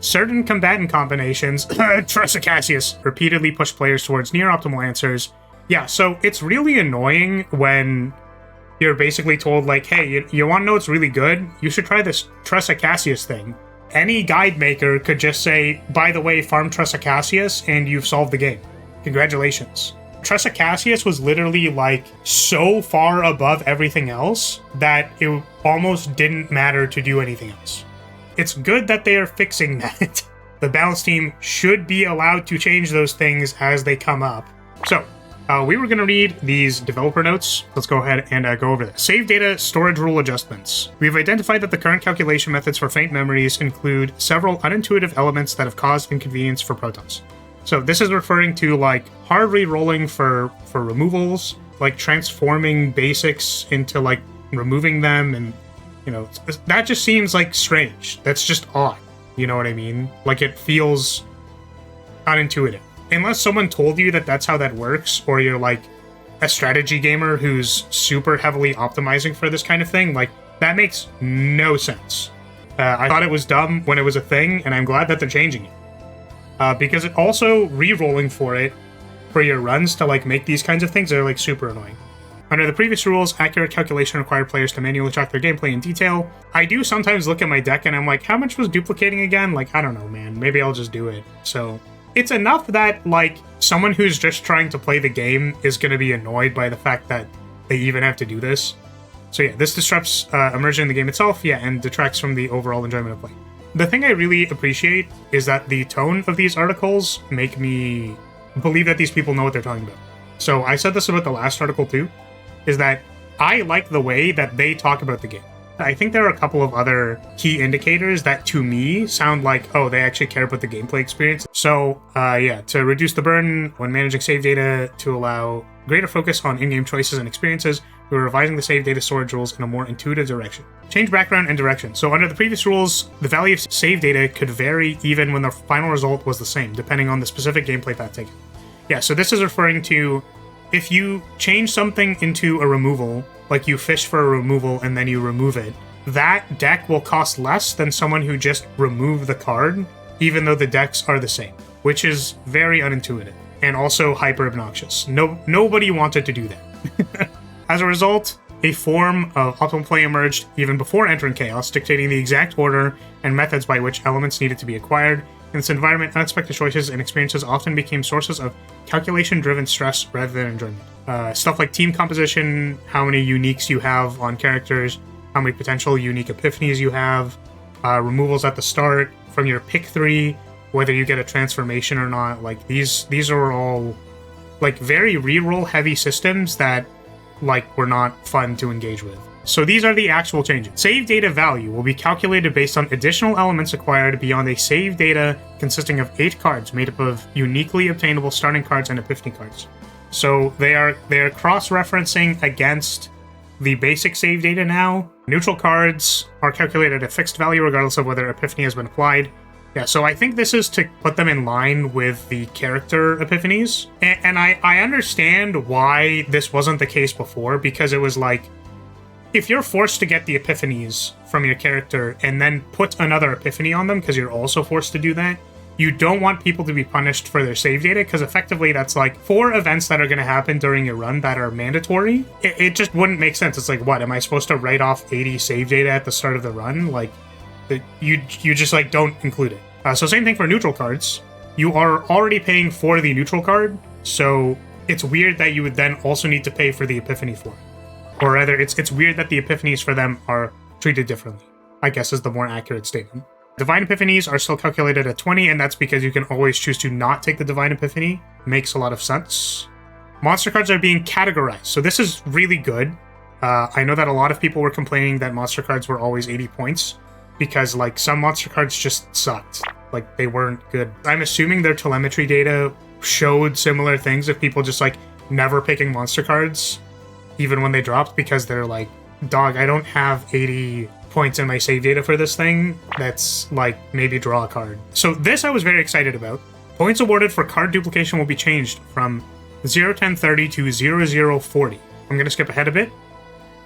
Certain combatant combinations, Tressa Cassius, repeatedly push players towards near-optimal answers. Yeah, so it's really annoying when you're basically told, like, hey, you want to know what's really good? You should try this Tressa Cassius thing. Any guide maker could just say, by the way, farm Tressa Cassius, and you've solved the game. Congratulations. Tressa Cassius was literally, like, so far above everything else that it almost didn't matter to do anything else. It's good that they are fixing that. The balance team should be allowed to change those things as they come up. So, we were going to read these developer notes. Let's go ahead and go over this. Save data storage rule adjustments. We've identified that the current calculation methods for faint memories include several unintuitive elements that have caused inconvenience for protons. So this is referring to, like, hard re-rolling for removals, like transforming basics into, like, removing them, and, you know, that just seems, like, strange. That's just odd. You know what I mean? Like, it feels unintuitive. Unless someone told you that that's how that works, or you're, like, a strategy gamer who's super heavily optimizing for this kind of thing, like, that makes no sense. I thought it was dumb when it was a thing, and I'm glad that they're changing it. Because it also, re-rolling for it, for your runs to, like, make these kinds of things are, like, super annoying. Under the previous rules, accurate calculation required players to manually track their gameplay in detail. I do sometimes look at my deck and I'm like, how much was duplicating again? Like, I don't know, man. Maybe I'll just do it. So it's enough that, like, someone who's just trying to play the game is going to be annoyed by the fact that they even have to do this. So yeah, this disrupts immersion in the game itself, yeah, and detracts from the overall enjoyment of play. The thing I really appreciate is that the tone of these articles make me believe that these people know what they're talking about. So I said this about the last article too, is that I like the way that they talk about the game. I think there are a couple of other key indicators that, to me, sound like, oh, they actually care about the gameplay experience. So, yeah, to reduce the burden when managing save data, to allow greater focus on in-game choices and experiences, we're revising the save data storage rules in a more intuitive direction. Change background and direction. So under the previous rules, the value of save data could vary even when the final result was the same, depending on the specific gameplay path taken. Yeah, so this is referring to if you change something into a removal, like you fish for a removal and then you remove it, that deck will cost less than someone who just removed the card, even though the decks are the same, which is very unintuitive and also hyper obnoxious. Nobody wanted to do that. As a result, a form of optimal play emerged even before entering Chaos, dictating the exact order and methods by which elements needed to be acquired. In this environment, unexpected choices and experiences often became sources of calculation-driven stress rather than enjoyment. Stuff like team composition, how many uniques you have on characters, how many potential unique epiphanies you have, removals at the start from your pick 3, whether you get a transformation or not. Like, these are all, like, very reroll heavy systems that, like, were not fun to engage with. So these are the actual changes. Save data value will be calculated based on additional elements acquired beyond a save data consisting of 8 cards made up of uniquely obtainable starting cards and epiphany cards. So they are cross-referencing against the basic save data now. Neutral cards are calculated at a fixed value regardless of whether epiphany has been applied. Yeah, so I think this is to put them in line with the character epiphanies. And I understand why this wasn't the case before, because it was like, if you're forced to get the epiphanies from your character and then put another epiphany on them because you're also forced to do that, you don't want people to be punished for their save data, because effectively that's like 4 events that are going to happen during your run that are mandatory. It just wouldn't make sense. It's like, what, am I supposed to write off 80 save data at the start of the run? Like, you just, like, don't include it. So same thing for neutral cards. You are already paying for the neutral card, so it's weird that you would then also need to pay for the epiphany for it. Or rather, it's weird that the epiphanies for them are treated differently, I guess is the more accurate statement. Divine epiphanies are still calculated at 20, and that's because you can always choose to not take the divine epiphany. Makes a lot of sense. Monster cards are being categorized, so this is really good. I know that a lot of people were complaining that monster cards were always 80 points, because, like, some monster cards just sucked. Like, they weren't good. I'm assuming their telemetry data showed similar things of people just, like, never picking monster cards, even when they dropped, because they're like, dog, I don't have 80 points in my save data for this thing. That's, like, maybe draw a card. So this I was very excited about. Points awarded for card duplication will be changed from 0-10-30 to 0-0-40. I'm going to skip ahead a bit.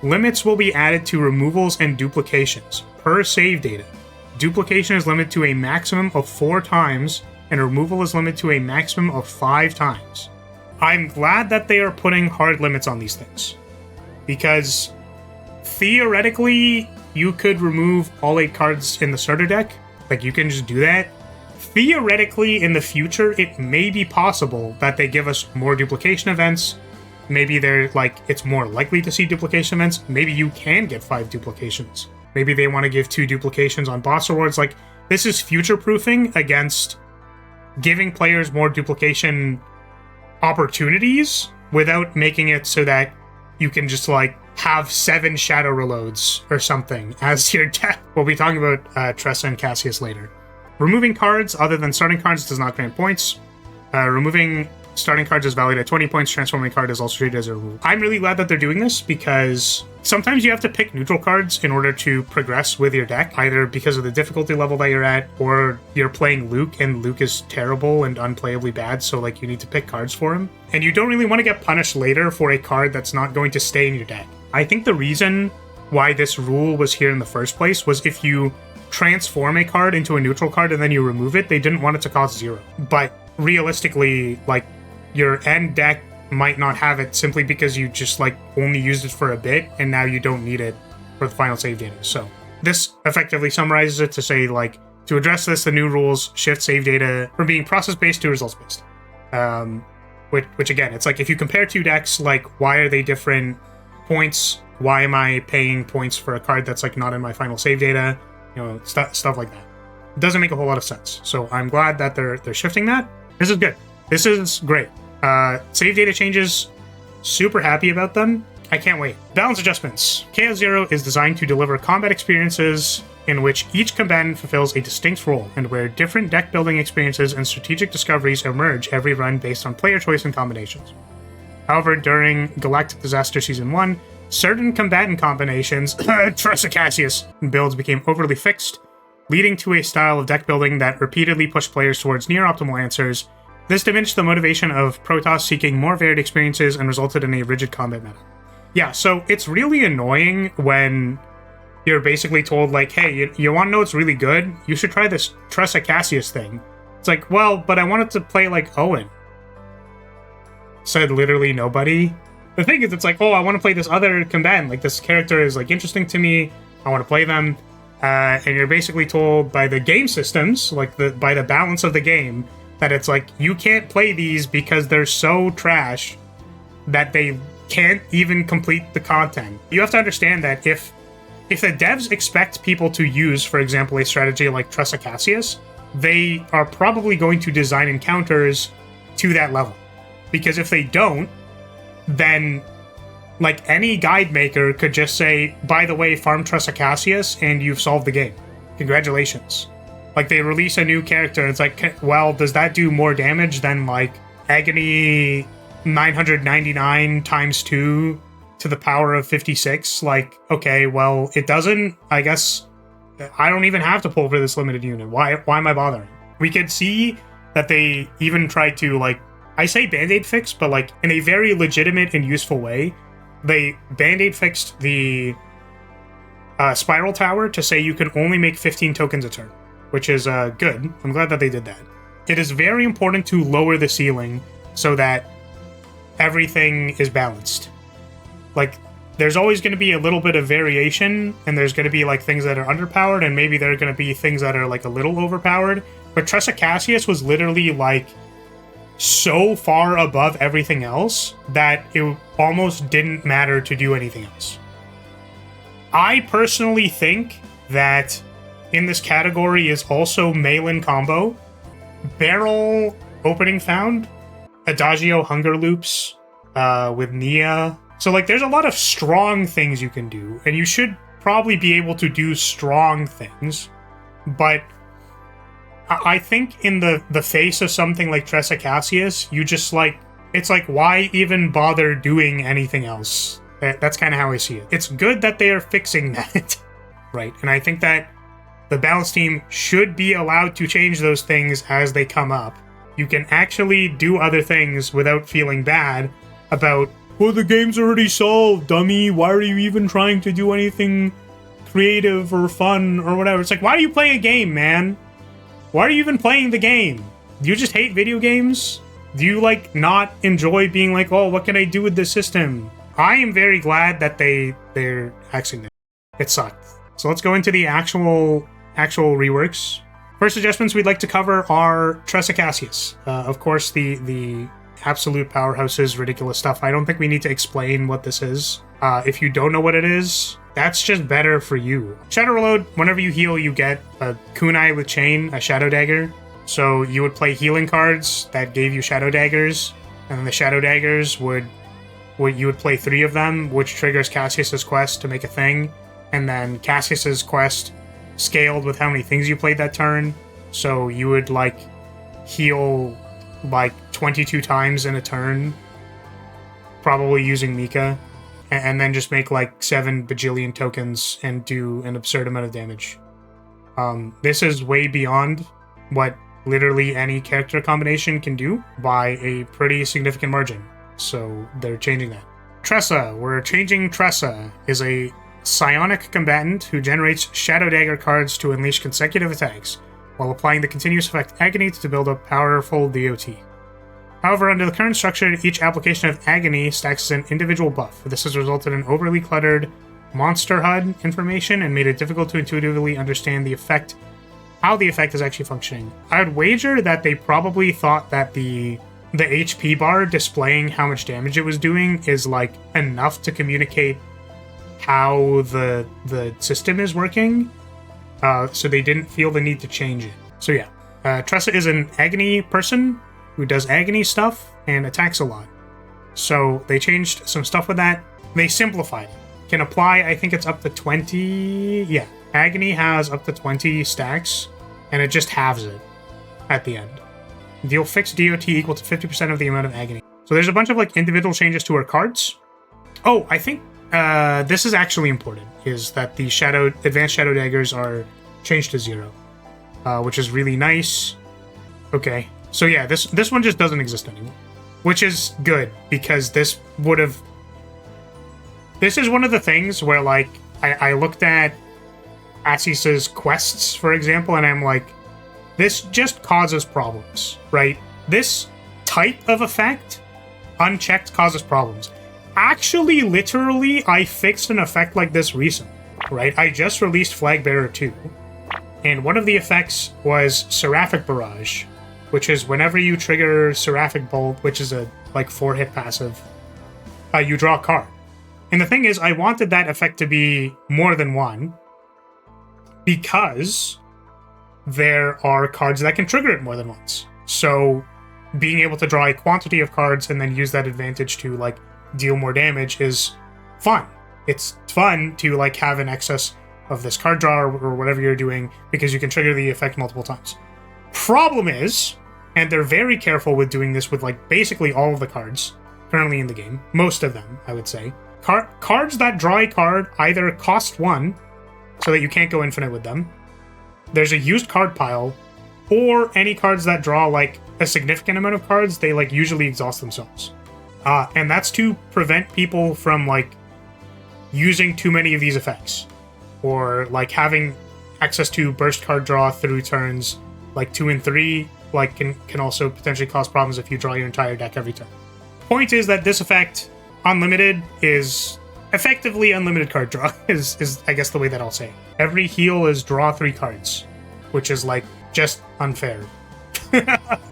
Limits will be added to removals and duplications per save data. duplication is limited to a maximum of 4 times, and removal is limited to a maximum of 5 times. I'm glad that they are putting hard limits on these things, because theoretically, you could remove all 8 cards in the starter deck. Like, you can just do that. Theoretically, in the future, it may be possible that they give us more duplication events. Maybe they're like, it's more likely to see duplication events. Maybe you can get 5 duplications. Maybe they want to give 2 duplications on boss rewards. Like, this is future-proofing against giving players more duplication opportunities without making it so that you can just, like, have 7 shadow reloads or something as your deck. We'll be talking about Tressa and Cassius later. Removing cards other than starting cards does not grant points. Removing starting cards is valued at 20 points. Transforming card is also treated as a rule. I'm really glad that they're doing this, because sometimes you have to pick neutral cards in order to progress with your deck, either because of the difficulty level that you're at, or you're playing Luke and Luke is terrible and unplayably bad, so like you need to pick cards for him. And you don't really want to get punished later for a card that's not going to stay in your deck. I think the reason why this rule was here in the first place was if you transform a card into a neutral card and then you remove it, they didn't want it to cost 0. But realistically, like, your end deck might not have it simply because you just, like, only used it for a bit and now you don't need it for the final save data. So this effectively summarizes it to say, like, to address this, the new rules shift save data from being process-based to results-based. Which again, it's like, if you compare 2 decks, like, why are they different points? Why am I paying points for a card that's, like, not in my final save data? You know, stuff like that. It doesn't make a whole lot of sense. So I'm glad that they're shifting that. This is good. This is great. Save data changes, super happy about them. I can't wait. Balance adjustments. Chaos Zero is designed to deliver combat experiences in which each combatant fulfills a distinct role, and where different deck building experiences and strategic discoveries emerge every run based on player choice and combinations. However, during Galactic Disaster Season 1, certain combatant combinations, Tressa Cassius, builds became overly fixed, leading to a style of deck building that repeatedly pushed players towards near-optimal answers. This diminished the motivation of Protoss seeking more varied experiences and resulted in a rigid combat meta. Yeah, so it's really annoying when you're basically told, like, hey, you want to know what's really good? You should try this Tressa Cassius thing. It's like, well, but I wanted to play like Owen. Said literally nobody. The thing is, it's like, oh, I want to play this other combatant. Like, this character is, like, interesting to me. I want to play them. And you're basically told by the game systems, like, by the balance of the game, that it's like, you can't play these because they're so trash that they can't even complete the content. You have to understand that if the devs expect people to use, for example, a strategy like Tressa Cassius, they are probably going to design encounters to that level. Because if they don't, then, like, any guide maker could just say, by the way, farm Tressa Cassius, and you've solved the game. Congratulations. Like, they release a new character, it's like, well, does that do more damage than, like, Agony 999 times 2 to the power of 56? Like, okay, well, it doesn't. I guess I don't even have to pull for this limited unit. Why am I bothering? We could see that they even tried to, like, I say band-aid fix, but, like, in a very legitimate and useful way. They band-aid fixed the Spiral Tower to say you can only make 15 tokens a turn, which is good. I'm glad that they did that. It is very important to lower the ceiling so that everything is balanced. Like, there's always going to be a little bit of variation, and there's going to be, like, things that are underpowered, and maybe there are going to be things that are, like, a little overpowered. But Tressa Cassius was literally, like, so far above everything else that it almost didn't matter to do anything else. I personally think that in this category is also Malin combo, Barrel Opening Found, Adagio Hunger Loops with Nia. So, like, there's a lot of strong things you can do, and you should probably be able to do strong things, but I think in the face of something like Tressa Cassius, you just, like, it's like, why even bother doing anything else? That's kind of how I see it. It's good that they are fixing that, right? And I think that the balance team should be allowed to change those things as they come up. You can actually do other things without feeling bad about, well, the game's already solved, dummy. Why are you even trying to do anything creative or fun or whatever. It's like, why are you playing a game, man? Why are you even playing the game? Do you just hate video games? Do you, like, not enjoy being like, oh, what can I do with this system? I am very glad that they're actually... It sucked. So let's go into the actual reworks. First adjustments we'd like to cover are Tressa Cassius. Of course, the absolute powerhouse's ridiculous stuff. I don't think we need to explain what this is. If you don't know what it is, that's just better for you. Shadow Reload, whenever you heal, you get a kunai with chain, a shadow dagger. So you would play healing cards that gave you shadow daggers, and then the shadow daggers you would play 3 of them, which triggers Cassius's quest to make a thing, and then Cassius's quest scaled with how many things you played that turn. So you would like heal like 22 times in a turn, probably using Mika, and then just make like 7 bajillion tokens and do an absurd amount of damage. This is way beyond what literally any character combination can do by a pretty significant margin. So they're changing that. Tressa, we're changing Tressa, is a psionic combatant who generates Shadow Dagger cards to unleash consecutive attacks, while applying the continuous effect Agony to build a powerful DOT. However, under the current structure, each application of Agony stacks as an individual buff. This has resulted in overly cluttered monster HUD information and made it difficult to intuitively understand how the effect is actually functioning. I would wager that they probably thought that the HP bar displaying how much damage it was doing is like enough to communicate how the system is working, so they didn't feel the need to change it. So yeah, Tressa is an Agony person who does Agony stuff and attacks a lot. So they changed some stuff with that. They simplified it. Can apply, I think it's up to 20... Yeah, Agony has up to 20 stacks, and it just halves it at the end. Deal fixed DOT equal to 50% of the amount of Agony. So there's a bunch of like individual changes to her cards. Oh, I think this is actually important, is that the advanced Shadow Daggers are changed to 0, which is really nice. Okay, so yeah, this one just doesn't exist anymore, which is good, because this is one of the things where, like, I looked at Cassius's quests, for example, and I'm like, this just causes problems, right? This type of effect, unchecked, causes problems. Actually, literally, I fixed an effect like this recently, right? I just released Flagbearer 2, and one of the effects was Seraphic Barrage, which is whenever you trigger Seraphic Bolt, which is a, like, 4-hit passive, you draw a card. And the thing is, I wanted that effect to be more than one, because there are cards that can trigger it more than once. So being able to draw a quantity of cards and then use that advantage to, like, deal more damage is fun. It's fun to, like, have an excess of this card draw or whatever you're doing, because you can trigger the effect multiple times. Problem is, and they're very careful with doing this with, like, basically all of the cards currently in the game, most of them, I would say. Cards that draw a card either cost 1, so that you can't go infinite with them, there's a used card pile, or any cards that draw, like, a significant amount of cards, they, like, usually exhaust themselves. And that's to prevent people from, like, using too many of these effects, or, like, having access to burst card draw through turns, like, 2 and 3, like, can also potentially cause problems if you draw your entire deck every turn. Point is that this effect, Unlimited, is effectively unlimited card draw, is I guess the way that I'll say it. Every heal is draw 3 cards, which is, like, just unfair.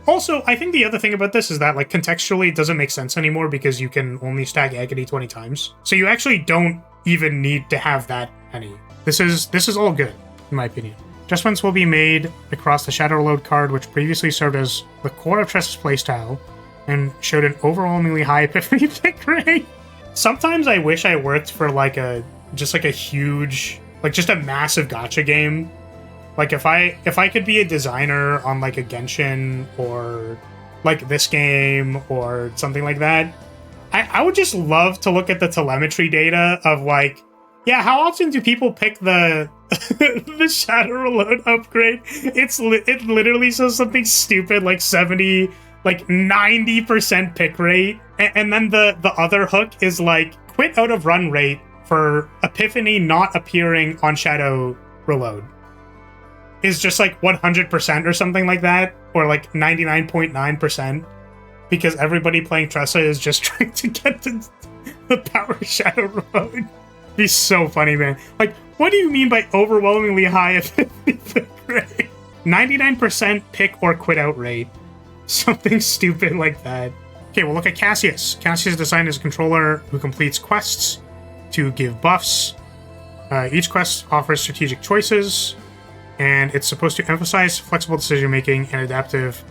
Also, I think the other thing about this is that, like, contextually it doesn't make sense anymore, because you can only stack Agony 20 times. So you actually don't even need to have that many. This is all good, in my opinion. Adjustments will be made across the Shadow Reload card, which previously served as the core of Tressa's playstyle and showed an overwhelmingly high Epiphany pick rate. Sometimes I wish I worked for, like, just a huge, like, just a massive gacha game. Like, if I could be a designer on, like, a Genshin or, like, this game or something like that, I would just love to look at the telemetry data of, like, yeah, how often do people pick the the Shadow Reload upgrade? It literally says something stupid like 70, like 90% pick rate, and then the other hook is like quit out of run rate for a Epiphany not appearing on Shadow Reload is just like 100% or something like that, or like 99.9%, because everybody playing Tressa is just trying to get the power Shadow Reload. Be so funny, man. Like, what do you mean by overwhelmingly high Epiphany pick rate? 99% pick or quit out rate. Something stupid like that. Okay, we'll look at Cassius. Cassius is designed as a controller who completes quests to give buffs. Each quest offers strategic choices, and it's supposed to emphasize flexible decision-making and adaptive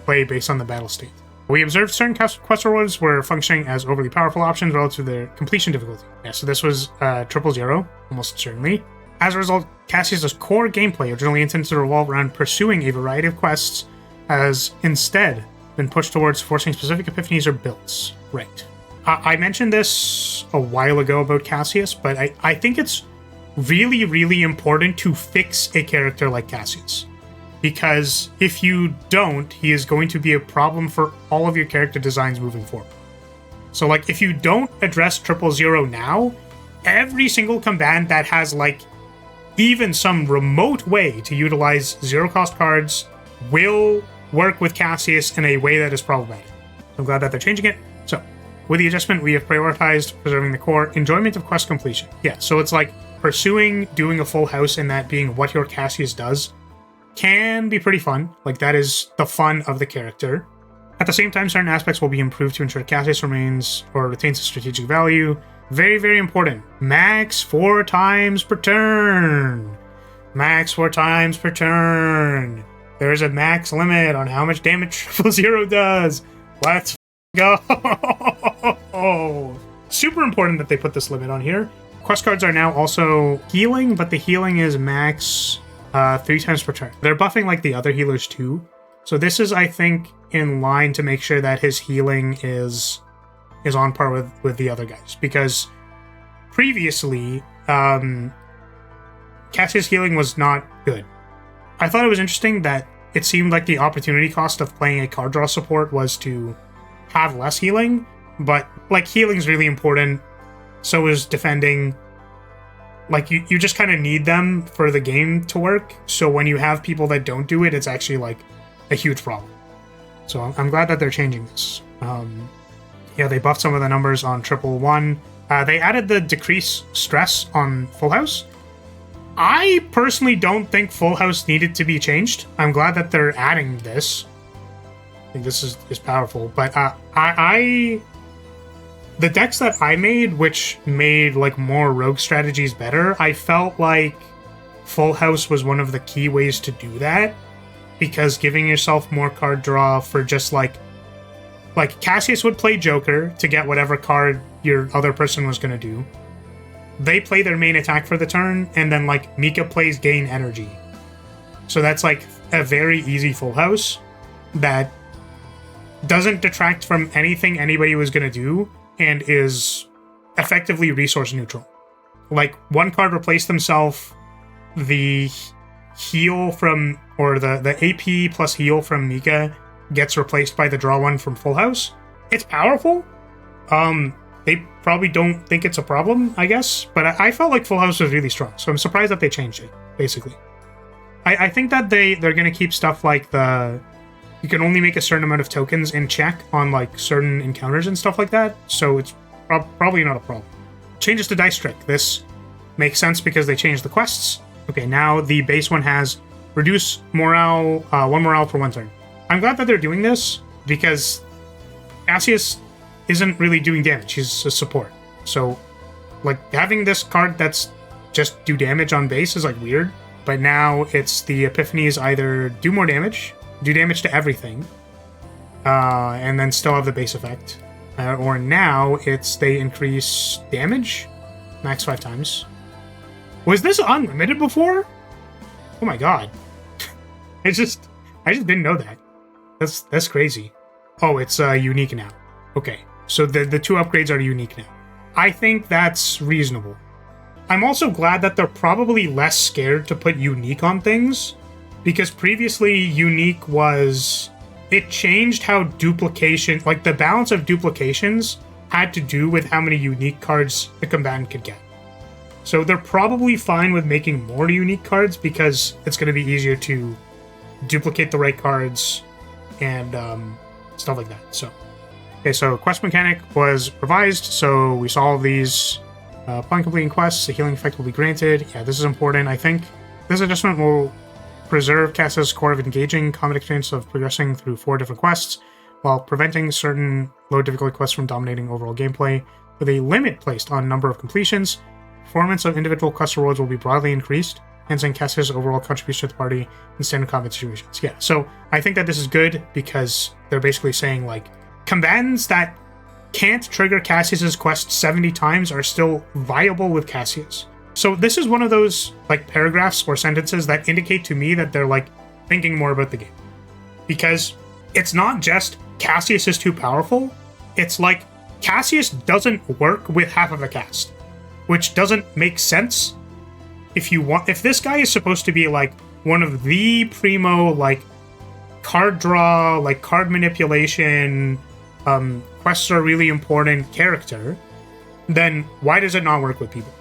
play based on the battle state. We observed certain quest rewards were functioning as overly powerful options relative to their completion difficulty. Yeah, so this was 000, almost certainly. As a result, Cassius' core gameplay, originally intended to revolve around pursuing a variety of quests, has instead been pushed towards forcing specific epiphanies or builds. Right. I mentioned this a while ago about Cassius, but I think it's really, really important to fix a character like Cassius. Because if you don't, he is going to be a problem for all of your character designs moving forward. So, like, if you don't address 000 now, every single combatant that has, like, even some remote way to utilize zero-cost cards will work with Cassius in a way that is problematic. I'm glad that they're changing it. So, with the adjustment, we have prioritized preserving the core enjoyment of quest completion. Yeah, so it's like pursuing doing a full house and that being what your Cassius does can be pretty fun. Like, that is the fun of the character. At the same time, certain aspects will be improved to ensure Cassius remains or retains a strategic value. Very, very important. Max 4 times per turn. Max 4 times per turn. There's a max limit on how much damage 000 does. Let's go. Super important that they put this limit on here. Quest cards are now also healing, but the healing is max 3 times per turn. They're buffing like the other healers too. So this is, I think, in line to make sure that his healing is on par with the other guys. Because previously, Cassius' healing was not good. I thought it was interesting that it seemed like the opportunity cost of playing a card draw support was to have less healing, but like healing's really important. So is defending. Like you just kind of need them for the game to work. So when you have people that don't do it, it's actually like a huge problem. So I'm glad that they're changing this. Yeah, they buffed some of the numbers on 111. They added the decrease stress on Full House. I personally don't think Full House needed to be changed. I'm glad that they're adding this. I think this is powerful. But the decks that I made, which made like more rogue strategies better, I felt like Full House was one of the key ways to do that. Because giving yourself more card draw for just like Cassius would play Joker to get whatever card your other person was going to do. They play their main attack for the turn, and then like Mika plays gain energy. So that's like a very easy Full House that doesn't detract from anything anybody was going to do and is effectively resource neutral. Like one card replaced themselves, the heal from, or the AP plus heal from Mika gets replaced by the draw one from Full House. It's powerful. They probably don't think it's a problem, I guess, but I felt like Full House was really strong, so I'm surprised that they changed it, basically. I think that they're going to keep stuff like you can only make a certain amount of tokens in check on like certain encounters and stuff like that, so it's probably not a problem. Changes to Dice Trick. This makes sense because they changed the quests. Okay, now the base one has reduce morale, 1 morale for 1 turn. I'm glad that they're doing this because Cassius isn't really doing damage. He's a support. So, like, having this card that's just do damage on base is, like, weird. But now it's the Epiphanies either do more damage, do damage to everything, and then still have the base effect. Or now it's they increase damage, max 5 times. Was this unlimited before? Oh my god. I just didn't know that. That's crazy. Oh, it's unique now. Okay. So the 2 upgrades are unique now. I think that's reasonable. I'm also glad that they're probably less scared to put unique on things, because previously unique was... It changed how duplication... Like, the balance of duplications had to do with how many unique cards the combatant could get. So they're probably fine with making more unique cards because it's going to be easier to duplicate the right cards and stuff like that. So, okay, so quest mechanic was revised. So we saw all of these. Upon completing quests, a healing effect will be granted. Yeah, this is important. I think this adjustment will preserve Cassius' core of engaging combat experience of progressing through 4 different quests, while preventing certain low difficulty quests from dominating overall gameplay. With a limit placed on number of completions, performance of individual quest rewards will be broadly increased, enhancing Cassius' overall contribution to the party in standard combat situations. Yeah, so I think that this is good because they're basically saying, like, combatants that can't trigger Cassius' quest 70 times are still viable with Cassius. So this is one of those, like, paragraphs or sentences that indicate to me that they're, like, thinking more about the game. Because it's not just Cassius is too powerful, it's like Cassius doesn't work with half of the cast, which doesn't make sense. If this guy is supposed to be, like, one of the primo, like, card draw, like, card manipulation, quests are really important character, then why does it not work with people?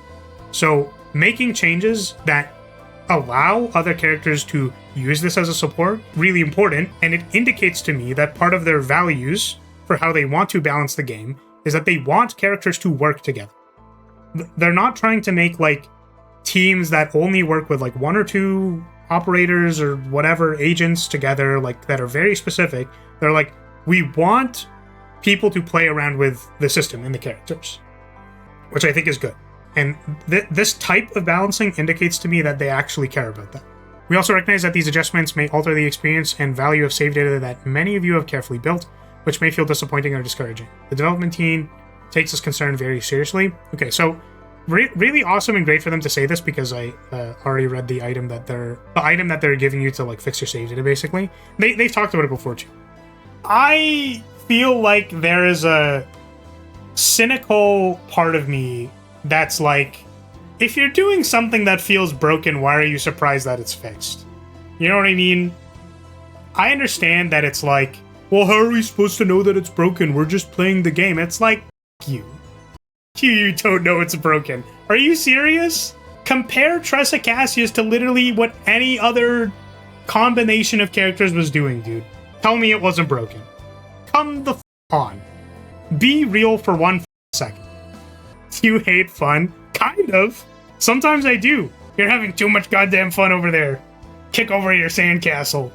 So making changes that allow other characters to use this as a support, really important, and it indicates to me that part of their values for how they want to balance the game is that they want characters to work together. They're not trying to make, like, teams that only work with, like, 1 or 2 operators or whatever agents together, like, that are very specific. They're like, we want people to play around with the system and the characters, which I think is good. And this type of balancing indicates to me that they actually care about that. We also recognize that these adjustments may alter the experience and value of save data that many of you have carefully built, which may feel disappointing or discouraging. The development team takes this concern very seriously. Okay, so really awesome and great for them to say this, because I already read the item that they're giving you to, like, fix your save data. Basically, they've talked about it before too. I feel like there is a cynical part of me that's like, if you're doing something that feels broken, why are you surprised that it's fixed? You know what I mean? I understand that it's like, well, how are we supposed to know that it's broken? We're just playing the game. It's like, you don't know it's broken. Are you serious? Compare Tressa Cassius to literally what any other combination of characters was doing, dude. Tell me it wasn't broken. Come the on. Be real for 1 second. Do you hate fun? Kind of. Sometimes I do. You're having too much goddamn fun over there. Kick over your sandcastle.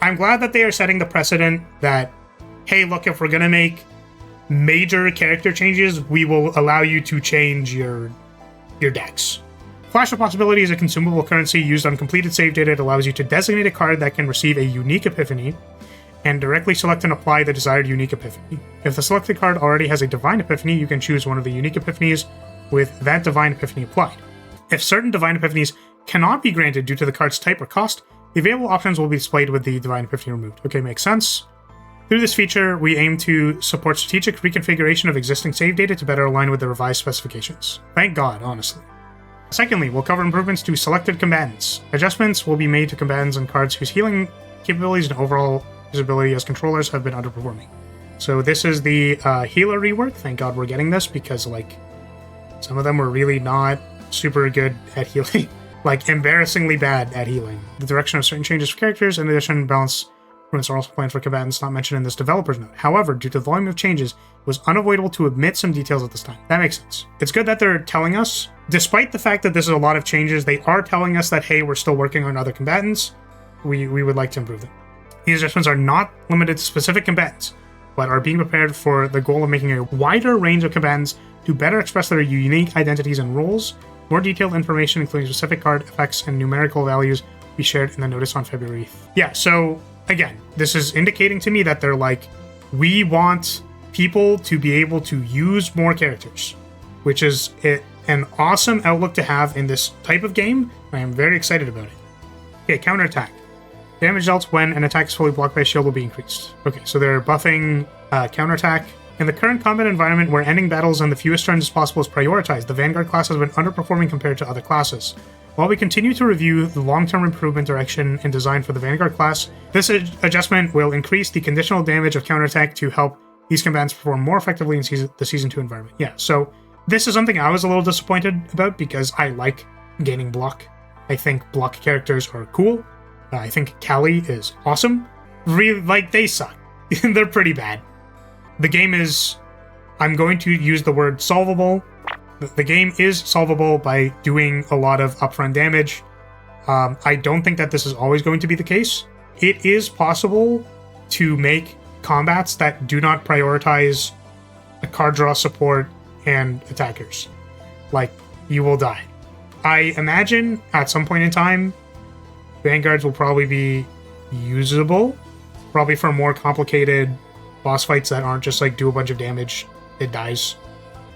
I'm glad that they are setting the precedent that, hey, look, if we're gonna make major character changes, we will allow you to change your decks. Flash of Possibility is a consumable currency used on completed save data. It allows you to designate a card that can receive a unique epiphany and directly select and apply the desired unique epiphany. If the selected card already has a divine epiphany, you can choose one of the unique epiphanies with that divine epiphany applied. If certain divine epiphanies cannot be granted due to the card's type or cost, the available options will be displayed with the divine epiphany removed. Okay, makes sense. Through this feature, we aim to support strategic reconfiguration of existing save data to better align with the revised specifications. Thank God, honestly. Secondly, we'll cover improvements to selected combatants. Adjustments will be made to combatants and cards whose healing capabilities and overall usability as controllers have been underperforming. So this is the healer rework. Thank God we're getting this, because, like, some of them were really not super good at healing. Like, embarrassingly bad at healing. The direction of certain changes for characters, in addition, balance improvements are also planned for combatants not mentioned in this developer's note. However, due to the volume of changes, it was unavoidable to omit some details at this time. That makes sense. It's good that they're telling us, despite the fact that this is a lot of changes, they are telling us that, hey, we're still working on other combatants. We would like to improve them. These adjustments are not limited to specific combatants, but are being prepared for the goal of making a wider range of combatants to better express their unique identities and roles. More detailed information, including specific card effects and numerical values, will be shared in the notice on February 8th. Yeah, so again, this is indicating to me that they're like, we want people to be able to use more characters, which is an awesome outlook to have in this type of game. I am very excited about it. Okay, counterattack. Damage dealt when an attack is fully blocked by a shield will be increased. Okay, so they're buffing counterattack. In the current combat environment where ending battles in the fewest turns as possible is prioritized, the Vanguard class has been underperforming compared to other classes. While we continue to review the long-term improvement direction and design for the Vanguard class, this adjustment will increase the conditional damage of counterattack to help these combatants perform more effectively in the Season 2 environment. Yeah, so This is something I was a little disappointed about because I like gaining block. I think block characters are cool. I think Callie is awesome. Really, like, they suck. They're pretty bad. The game is, I'm going to use the word solvable. The game is solvable by doing a lot of upfront damage. I don't think that this is always going to be the case. It is possible to make combats that do not prioritize a card draw support and attackers. Like, you will die. I imagine at some point in time, Vanguards will probably be usable, probably for more complicated boss fights that aren't just like do a bunch of damage, it dies.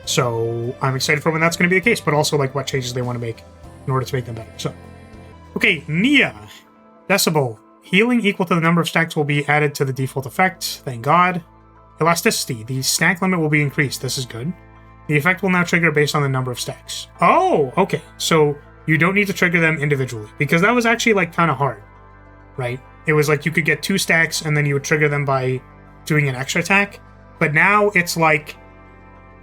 So I'm excited for when that's going to be the case, but also like what changes they want to make in order to make them better. So, okay, Nia. Decibel. Healing equal to the number of stacks will be added to the default effect. Thank God. Elasticity. The stack limit will be increased. This is good. The effect will now trigger based on the number of stacks. Oh, okay. So you don't need to trigger them individually, because that was actually like kind of hard, right? It was like you could get 2 stacks and then you would trigger them by doing an extra attack. But now it's like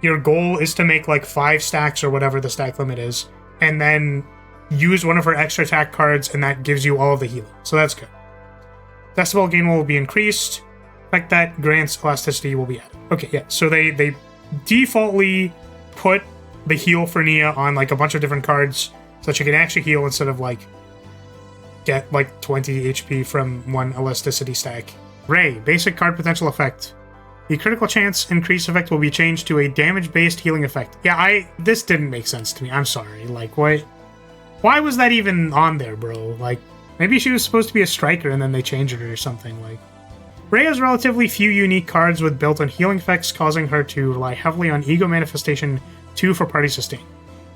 your goal is to make like 5 stacks or whatever the stack limit is, and then use one of her extra attack cards, and that gives you all of the healing. So that's good. Decibel gain will be increased. Effect that grants elasticity will be added. Okay, yeah. So they defaultly put the heal for Nia on like a bunch of different cards so that you can actually heal instead of like get like 20 HP from one elasticity stack. Ray, basic card potential effect. The critical chance increase effect will be changed to a damage-based healing effect. Yeah, this didn't make sense to me. I'm sorry. Like, what? Why was that even on there, bro? Like, maybe she was supposed to be a striker and then they changed it or something. Like, Ray has relatively few unique cards with built-in healing effects, causing her to rely heavily on Ego Manifestation 2 for party sustain.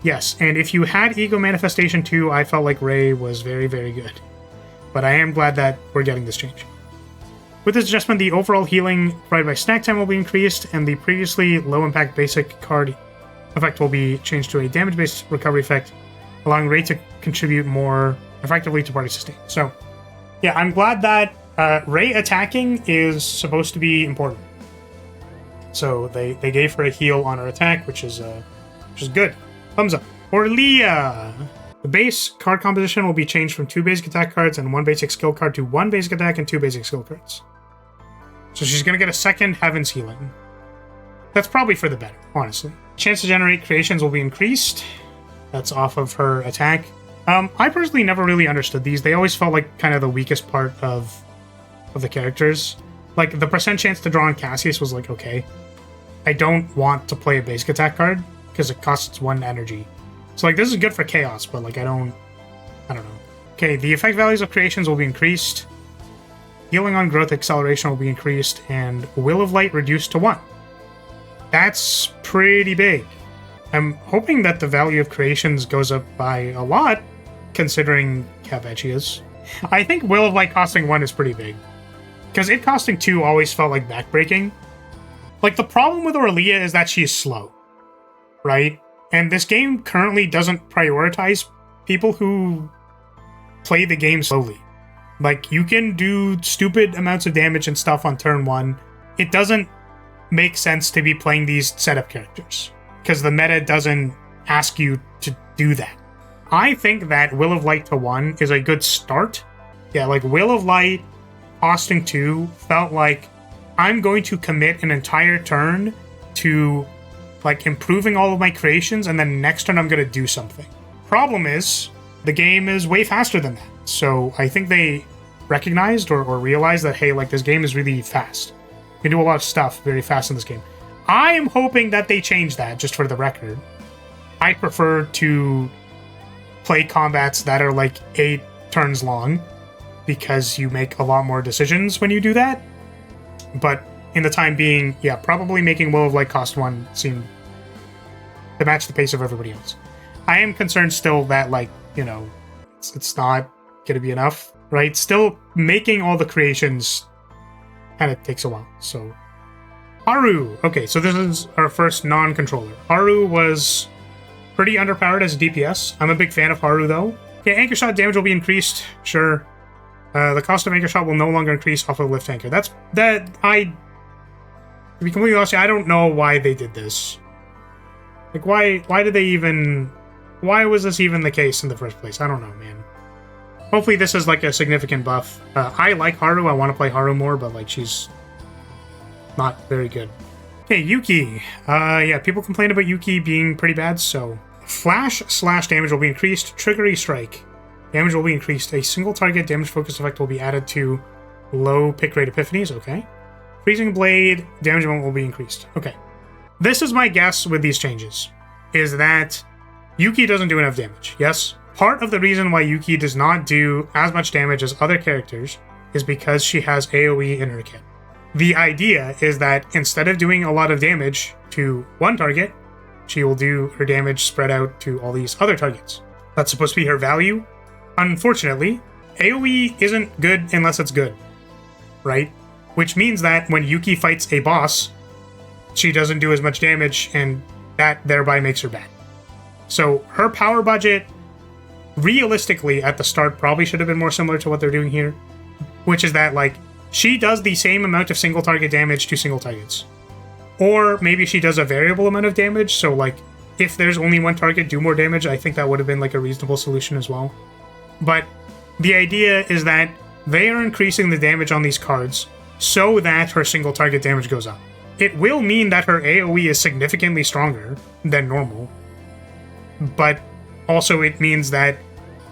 Yes, and if you had Ego Manifestation 2, I felt like Ray was very, very good. But I am glad that we're getting this change. With this adjustment, the overall healing provided by snack time will be increased, and the previously low-impact basic card effect will be changed to a damage-based recovery effect, allowing Ray to contribute more effectively to party sustain. So, yeah, I'm glad that Ray attacking is supposed to be important. So they gave her a heal on her attack, which is good. Thumbs up. Orlea. The base card composition will be changed from 2 basic attack cards and 1 basic skill card to 1 basic attack and 2 basic skill cards. So she's going to get a second Heaven's Healing. That's probably for the better, honestly. Chance to generate creations will be increased. That's off of her attack. I personally never really understood these. They always felt like kind of the weakest part of the characters. Like, the percent chance to draw on Cassius was like, okay. I don't want to play a basic attack card because it costs 1 energy. So, like, this is good for Chaos, but, like, I don't know. Okay, the effect values of creations will be increased. Healing on growth acceleration will be increased, and Will of Light reduced to 1. That's pretty big. I'm hoping that the value of creations goes up by a lot, considering how bad she is. I think Will of Light costing 1 is pretty big. Because it costing 2 always felt like backbreaking. Like, the problem with Orlea is that she's slow, right? And this game currently doesn't prioritize people who play the game slowly. Like, you can do stupid amounts of damage and stuff on turn 1. It doesn't make sense to be playing these setup characters, because the meta doesn't ask you to do that. I think that Will of Light to 1 is a good start. Yeah, like, Will of Light costing 2 felt like I'm going to commit an entire turn to like improving all of my creations, and then next turn I'm going to do something. Problem is, the game is way faster than that. So I think they recognized or realized that, hey, like, this game is really fast. You can do a lot of stuff very fast in this game. I am hoping that they change that, just for the record. I prefer to play combats that are like 8 turns long, because you make a lot more decisions when you do that. But in the time being, yeah, probably making Will of Light cost 1 seemed to match the pace of everybody else. I am concerned still that, like, you know, it's not going to be enough, right? Still, making all the creations kind of takes a while. So, Haru. Okay, so this is our first non-controller. Haru was pretty underpowered as a DPS. I'm a big fan of Haru, though. Okay, anchor shot damage will be increased. Sure. The cost of anchor shot will no longer increase off of lift anchor. To be completely honest, I don't know why they did this. Like, why did they even... Why was this even the case in the first place? I don't know, man. Hopefully this is, like, a significant buff. I like Haru. I want to play Haru more, but, like, she's not very good. Okay, Yuki. Yeah, people complain about Yuki being pretty bad, so... Flash/slash damage will be increased. Triggery Strike. Damage will be increased. A single target damage focus effect will be added to low pick rate epiphanies. Okay. Freezing Blade. Damage amount will be increased. Okay. This is my guess with these changes. Is that Yuki doesn't do enough damage. Yes? Part of the reason why Yuki does not do as much damage as other characters is because she has AoE in her kit. The idea is that instead of doing a lot of damage to one target, she will do her damage spread out to all these other targets. That's supposed to be her value. Unfortunately, AoE isn't good unless it's good, right? Which means that when Yuki fights a boss, she doesn't do as much damage, and that thereby makes her bad. So her power budget, realistically, at the start, probably should have been more similar to what they're doing here, which is that, like, she does the same amount of single target damage to single targets. Or maybe she does a variable amount of damage, so, like, if there's only one target, do more damage. I think that would have been, like, a reasonable solution as well. But the idea is that they are increasing the damage on these cards so that her single target damage goes up. It will mean that her AoE is significantly stronger than normal, but also it means that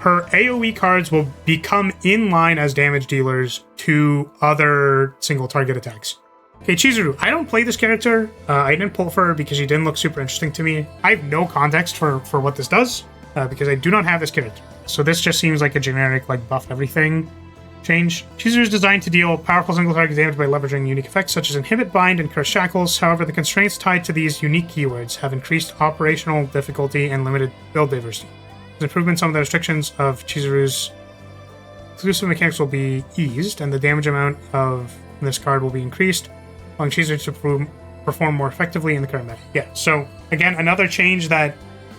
her AoE cards will become in line as damage dealers to other single target attacks. Okay, Chizuru. I don't play this character. I didn't pull for her because she didn't look super interesting to me. I have no context for what this does because I do not have this character. So this just seems like a generic, like, buff everything change. Chizuru is designed to deal powerful single target damage by leveraging unique effects such as Inhibit, Bind, and Curse Shackles. However, the constraints tied to these unique keywords have increased operational difficulty and limited build diversity. As improvement, some of the restrictions of Chizuru's exclusive mechanics will be eased, and the damage amount of this card will be increased, allowing Chizuru to perform more effectively in the current meta. Yeah, so again, another change that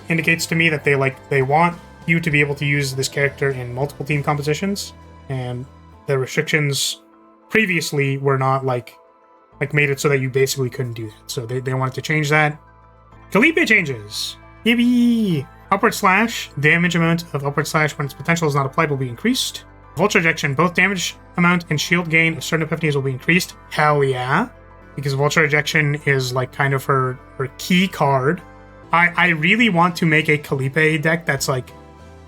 indicates to me that they want you to be able to use this character in multiple team compositions, and the restrictions previously were not like made it so that you basically couldn't do that. So they wanted to change that. Khalipe changes. Yippee! Upward slash. Damage amount of upward slash when its potential is not applied will be increased. Vulture ejection. Both damage amount and shield gain of certain epiphanies will be increased. Hell yeah. Because Vulture ejection is like kind of her key card. I really want to make a Khalipe deck that's like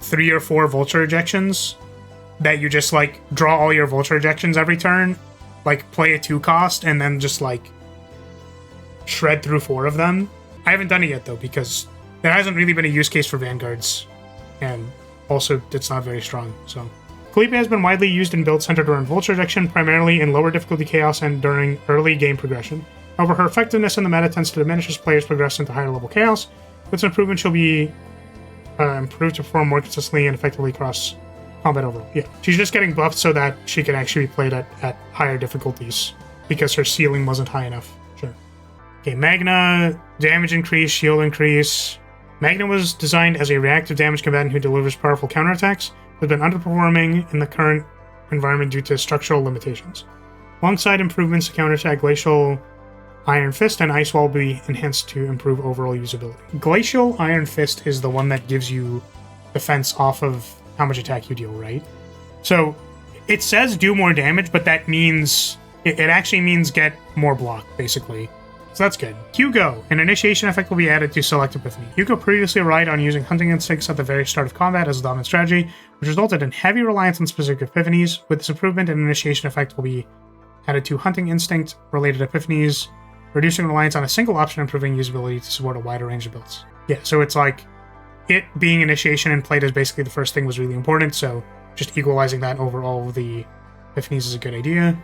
3 or 4 Vulture ejections that you just like draw all your Vulture ejections every turn, like play a 2 cost, and then just like shred through 4 of them. I haven't done it yet though because there hasn't really been a use case for Vanguards, and also it's not very strong. So Khalipe has been widely used in builds centered around Vulture ejection, primarily in lower difficulty chaos and during early game progression. However, her effectiveness in the meta tends to diminish as players progress into higher level chaos. With this improvement, she'll be improved to perform more consistently and effectively across combat overall. Yeah, she's just getting buffed so that she can actually be played at higher difficulties because her ceiling wasn't high enough. Sure. Okay, Magna, damage increase, shield increase. Magna was designed as a reactive damage combatant who delivers powerful counterattacks, but has been underperforming in the current environment due to structural limitations. Alongside improvements to counterattack, Glacial Iron Fist and Ice Wall will be enhanced to improve overall usability. Glacial Iron Fist is the one that gives you defense off of how much attack you deal, right? So it says do more damage, but that means it actually means get more block, basically. So that's good. Hugo, an initiation effect will be added to select epiphany. Hugo previously relied on using hunting instincts at the very start of combat as a dominant strategy, which resulted in heavy reliance on specific epiphanies. With this improvement, an initiation effect will be added to hunting instinct related epiphanies, reducing reliance on a single option, improving usability to support a wider range of builds. Yeah, so it's like it being initiation and played as basically the first thing was really important, so just equalizing that over all of the epiphanies is a good idea.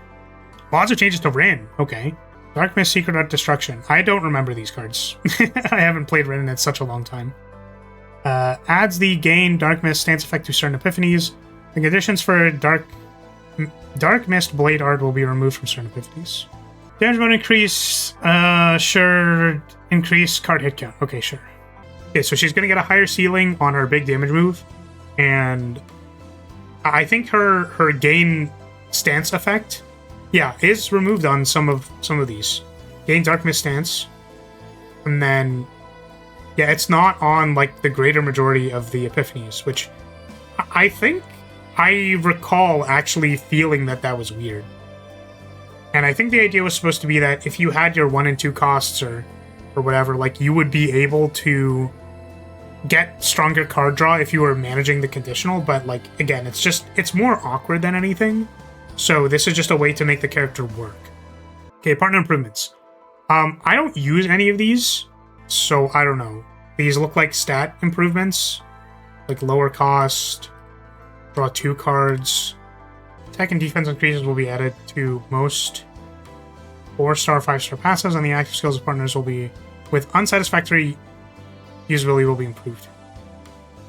Lots of changes to Rin. Okay. Dark Mist, Secret Art, Destruction. I don't remember these cards. I haven't played Rin in such a long time. Adds the gain Dark Mist stance effect to certain epiphanies. The conditions for Dark Mist Blade Art will be removed from certain epiphanies. Damage amount increase. Sure. Increase card hit count. Okay, sure. Okay, so she's gonna get a higher ceiling on her big damage move, and I think her gain stance effect, yeah, is removed on some of these. Gain Dark Mist stance, and then Yeah, it's not on, like, the greater majority of the Epiphanies, which I think I recall actually feeling that that was weird. And I think the idea was supposed to be that if you had your 1 and 2 costs or whatever, like, you would be able to get stronger card draw if you were managing the conditional, but, like, again, it's more awkward than anything. So this is just a way to make the character work. Okay, partner improvements. I don't use any of these, so I don't know. These look like stat improvements, like lower cost, draw 2 cards. Attack and defense increases will be added to most 4-star, 5-star passes, and the active skills of partners will be, with unsatisfactory usability, will be improved.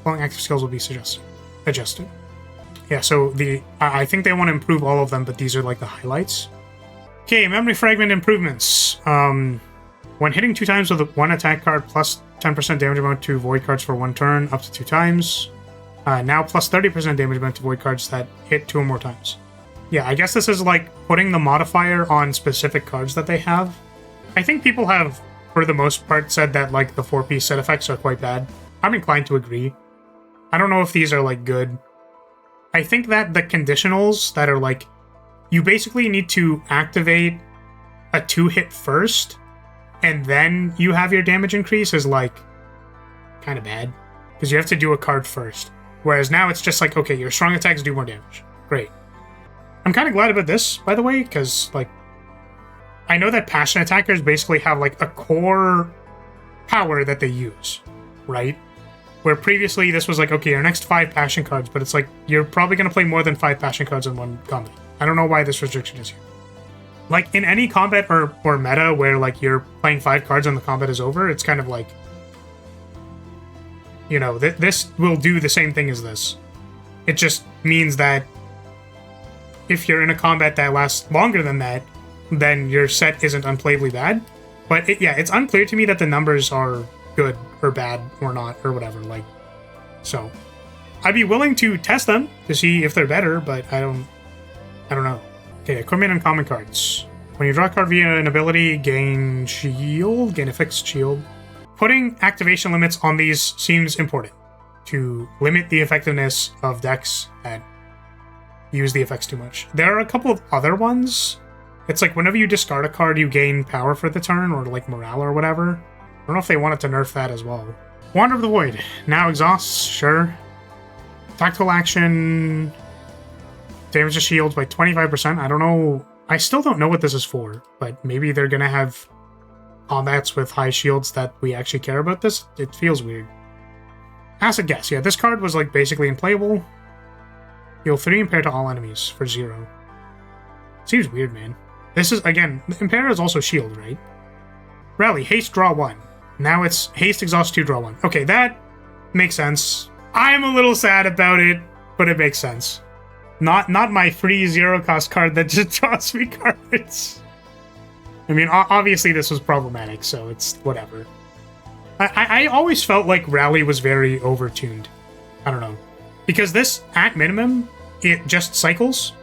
Following active skills will be adjusted. Yeah, so I think they want to improve all of them, but these are like the highlights. Okay, memory fragment improvements. When hitting 2 times with 1 attack card, plus 10% damage amount to void cards for 1 turn, up to 2 times. Now plus 30% damage amount to void cards that hit 2 or more times. Yeah, I guess this is like putting the modifier on specific cards that they have. I think people have, for the most part, said that like the 4-piece set effects are quite bad. I'm inclined to agree. I don't know if these are like good. I think that the conditionals that are like, you basically need to activate a 2-hit first, and then you have your damage increase is like kind of bad, because you have to do a card first. Whereas now it's just like, okay, your strong attacks do more damage. Great. I'm kind of glad about this, by the way, because like, I know that passion attackers basically have like a core power that they use, right? Where previously this was like, okay, your next 5 passion cards, but it's like, you're probably going to play more than 5 passion cards in one combat. I don't know why this restriction is here. Like, in any combat or meta where, like, you're playing 5 cards and the combat is over, it's kind of like, you know, this will do the same thing as this. It just means that if you're in a combat that lasts longer than that, then your set isn't unplayably bad. But, yeah, it's unclear to me that the numbers are good or bad or not or whatever, like, so I'd be willing to test them to see if they're better, but I don't know. Okay, equipment and common cards. When you draw a card via an ability, gain a fixed shield. Putting activation limits on these seems important to limit the effectiveness of decks that use the effects too much. There are a couple of other ones. It's like whenever you discard a card, you gain power for the turn, or like morale or whatever. I don't know if they wanted to nerf that as well. Wander of the Void. Now exhausts, sure. Tactical action. Damages shields by 25%. I don't know. I still don't know what this is for, but maybe they're going to have combats with high shields that we actually care about this. It feels weird. Acid Gas. Yeah, this card was like basically unplayable. Heal 3 impair to all enemies for 0. Seems weird, man. This is, again, impair is also shield, right? Rally. Haste, draw 1. Now it's haste, exhaust 2, draw 1. Okay, that makes sense. I'm a little sad about it, but it makes sense. Not my free 0-cost card that just draws me cards. I mean, obviously this was problematic, so it's whatever. I always felt like Rally was very overtuned. I don't know. Because this, at minimum, it just cycles.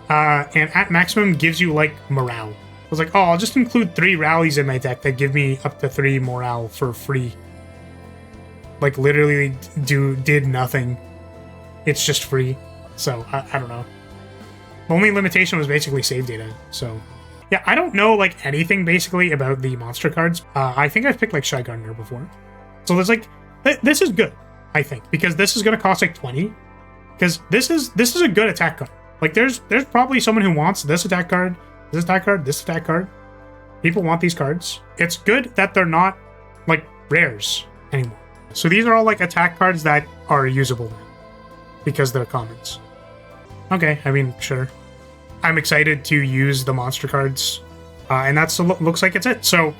And at maximum gives you, like, morale. I was like, oh, I'll just include 3 rallies in my deck that give me up to 3 morale for free. Like, literally did nothing. It's just free. So, I don't know. The only limitation was basically save data, so... Yeah, I don't know, like, anything, basically, about the monster cards. I think I've picked, like, Shy Gardener before. So there's, like... This is good, I think, because this is going to cost, like, 20. Because this is a good attack card. Like, there's probably someone who wants this attack card, this attack card, this attack card. People want these cards. It's good that they're not, like, rares anymore. So these are all, like, attack cards that are usable now. Because they're commons. Okay, I mean, sure. I'm excited to use the monster cards. And that's looks like it's it. So,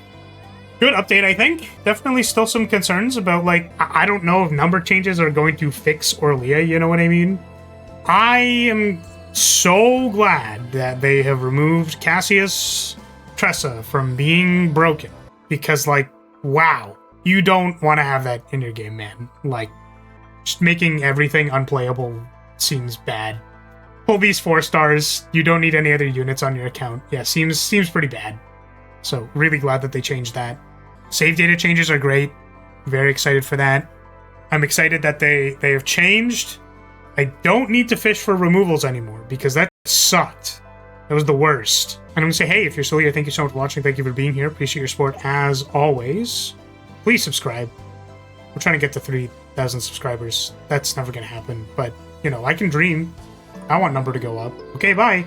good update, I think. Definitely still some concerns about, like, I don't know if number changes are going to fix Orlea, you know what I mean? I am so glad that they have removed Cassius Tressa from being broken. Because, like, wow. You don't want to have that in your game, man. Like, just making everything unplayable seems bad. Pull these 4 stars. You don't need any other units on your account. Yeah, seems pretty bad. So, really glad that they changed that. Save data changes are great. Very excited for that. I'm excited that they have changed. I don't need to fish for removals anymore because that sucked. That was the worst. And I'm going to say, hey, if you're still here, thank you so much for watching. Thank you for being here. Appreciate your support as always. Please subscribe. We're trying to get to 3,000 subscribers. That's never going to happen. But, you know, I can dream. I want number to go up. Okay, bye.